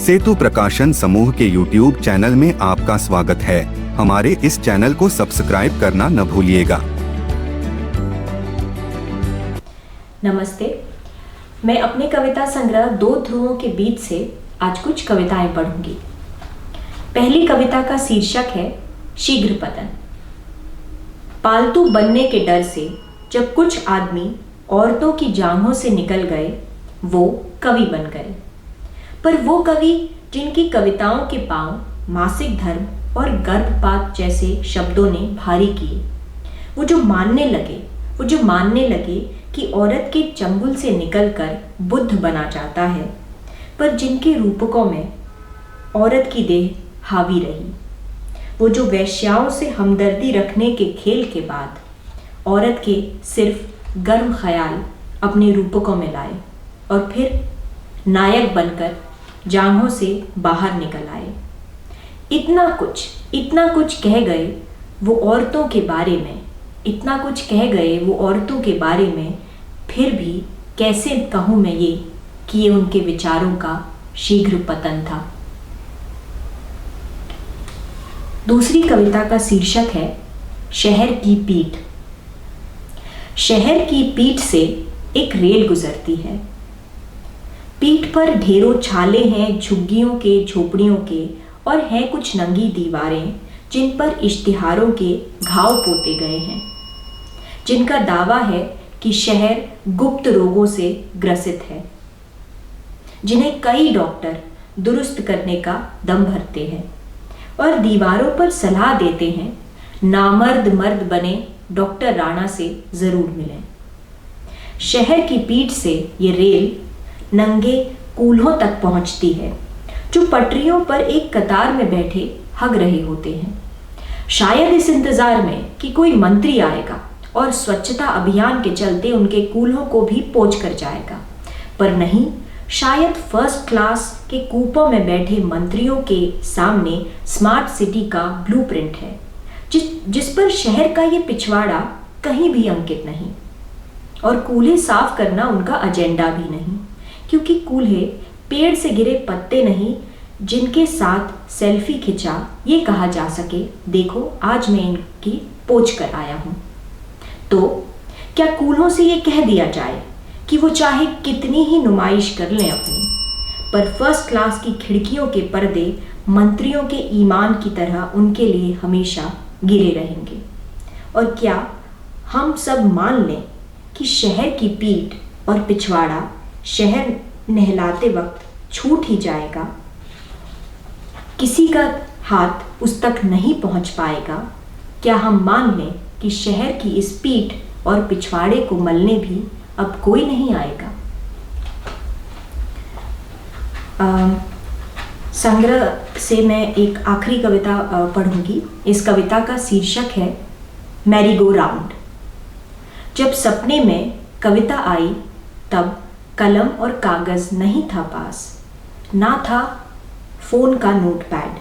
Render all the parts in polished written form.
सेतु प्रकाशन समूह के YouTube चैनल में आपका स्वागत है। हमारे इस चैनल को सब्सक्राइब करना न भूलिएगा। नमस्ते, मैं अपने कविता संग्रह दो ध्रुवों के बीच से आज कुछ कविताएं पढ़ूंगी। पहली कविता का शीर्षक है शीघ्र पतन। पालतू बनने के डर से जब कुछ आदमी औरतों की जांघों से निकल गए, वो कवि बन गए। पर वो कवि जिनकी कविताओं के पांव मासिक धर्म और गर्भपात जैसे शब्दों ने भारी किए, वो जो मानने लगे कि औरत के चंगुल से निकलकर बुद्ध बना जाता है, पर जिनके रूपकों में औरत की देह हावी रही, वो जो वेश्याओं से हमदर्दी रखने के खेल के बाद औरत के सिर्फ गर्म ख्याल अपने रूपकों में लाए और फिर नायक बनकर जांघों से बाहर निकल आए। इतना कुछ कह गए वो औरतों के बारे में, फिर भी कैसे कहूँ मैं ये कि ये उनके विचारों का शीघ्र पतन था। दूसरी कविता का शीर्षक है शहर की पीठ। शहर की पीठ से एक रेल गुजरती है। पीठ पर ढेरों छाले हैं झुग्गियों के, झोपड़ियों के, और हैं कुछ नंगी दीवारें जिन पर इश्तिहारों के घाव पोते गए हैं, जिनका दावा है कि शहर गुप्त रोगों से ग्रसित है, जिन्हें कई डॉक्टर दुरुस्त करने का दम भरते हैं और दीवारों पर सलाह देते हैं नामर्द मर्द बने डॉक्टर राणा से जरूर मिलें। शहर की पीठ से ये रेल नंगे कूल्हों तक पहुंचती है, जो पटरियों पर एक कतार में बैठे हग रहे होते हैं, शायद इस इंतजार में कि कोई मंत्री आएगा और स्वच्छता अभियान के चलते उनके कूल्हों को भी पोंछ कर जाएगा। पर नहीं, शायद फर्स्ट क्लास के कूपों में बैठे मंत्रियों के सामने स्मार्ट सिटी का ब्लूप्रिंट है, जिस पर शहर का ये पिछवाड़ा कहीं भी अंकित नहीं, और कूल्हे साफ करना उनका एजेंडा भी नहीं, क्योंकि कूल्हे पेड़ से गिरे पत्ते नहीं जिनके साथ सेल्फी खिंचा ये कहा जा सके देखो आज मैं इनकी पोंछ कर आया हूं। तो क्या कूल्हों से ये कह दिया जाए कि वो चाहे कितनी ही नुमाइश कर लें अपनी, पर फर्स्ट क्लास की खिड़कियों के पर्दे मंत्रियों के ईमान की तरह उनके लिए हमेशा गिरे रहेंगे? और क्या हम सब मान लें कि शहर की पीठ और पिछवाड़ा शहर नहलाते वक्त छूट ही जाएगा, किसी का हाथ उस तक नहीं पहुंच पाएगा? क्या हम मान लें कि शहर की इस पीठ और पिछवाड़े को मलने भी अब कोई नहीं आएगा? संग्रह से मैं एक आखिरी कविता पढ़ूंगी। इस कविता का शीर्षक है मैरी गो राउंड। जब सपने में कविता आई तब कलम और कागज नहीं था पास, ना था फोन का नोटपैड,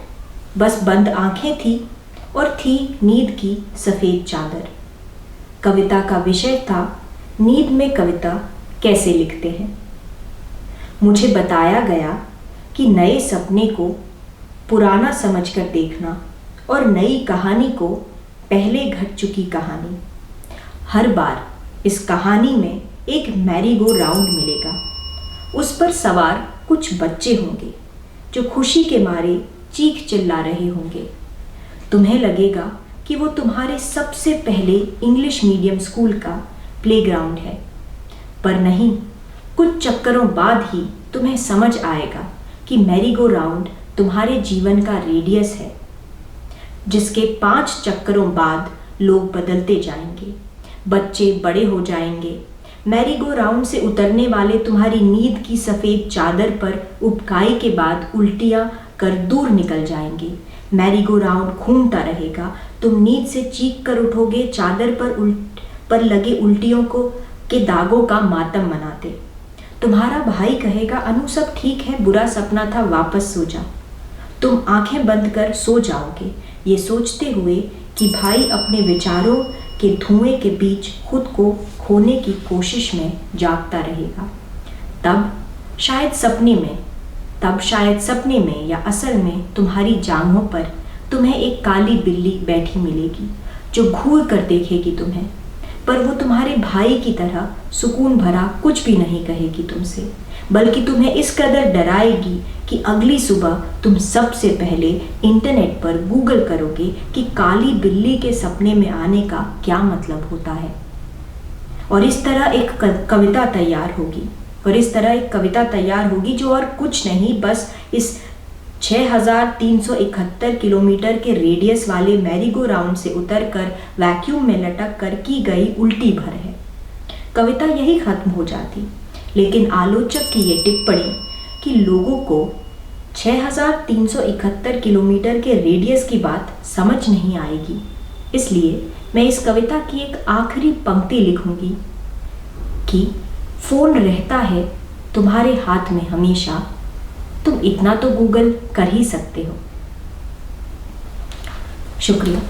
बस बंद आंखें थी और थी नींद की सफेद चादर। कविता का विषय था नींद में कविता कैसे लिखते हैं। मुझे बताया गया कि नए सपने को पुराना समझकर देखना और नई कहानी को पहले घट चुकी कहानी, हर बार इस कहानी में एक मैरी गो राउंड मिलेगा। उस पर सवार कुछ बच्चे होंगे जो खुशी के मारे चीख चिल्ला रहे होंगे। तुम्हें लगेगा कि वो तुम्हारे सबसे पहले इंग्लिश मीडियम स्कूल का प्लेग्राउंड है, पर नहीं, कुछ चक्करों बाद ही तुम्हें समझ आएगा कि मैरी गो राउंड तुम्हारे जीवन का रेडियस है, जिसके 5 चक्करों बाद लोग बदलते जाएंगे, बच्चे बड़े हो जाएंगे, मैरी गो राउंड से उतरने वाले तुम्हारी नींद की सफ़ेद चादर पर उपकाई के बाद उल्टियाँ कर दूर निकल जाएंगे। मैरी गो राउंड घूमता रहेगा, तुम नींद से चीख कर उठोगे, चादर पर लगे उल्टियों के दागों का मातम मनाते। तुम्हारा भाई कहेगा अनु सब ठीक है, बुरा सपना था, वापस सो जा। तुम आंखें बंद कर सो जाओगे, ये सोचते हुए कि भाई अपने विचारों के धुएं के बीच खुद को खोने की कोशिश में जागता रहेगा। तब शायद सपने में तब शायद सपने में या असल में तुम्हारी जांघों पर तुम्हें एक काली बिल्ली बैठी मिलेगी जो घूर कर देखेगी तुम्हें, पर वो तुम्हारे भाई की तरह सुकून भरा कुछ भी नहीं कहेगी तुमसे, बल्कि तुम्हें इस कदर डराएगी कि अगली सुबह तुम सबसे पहले इंटरनेट पर गूगल करोगे कि काली बिल्ली के सपने में आने का क्या मतलब होता है। और इस तरह एक कविता तैयार होगी जो और कुछ नहीं, बस इस 6371 किलोमीटर के रेडियस वाले मैरीगो राउंड से उतरकर वैक्यूम में लटक कर की गई उल्टी भर है। कविता यही खत्म हो जाती, लेकिन आलोचक की ये टिप्पणी कि लोगों को 6371 किलोमीटर के रेडियस की बात समझ नहीं आएगी, इसलिए मैं इस कविता की एक आखिरी पंक्ति लिखूंगी कि फोन रहता है तुम्हारे हाथ में हमेशा, तुम इतना तो गूगल कर ही सकते हो। शुक्रिया।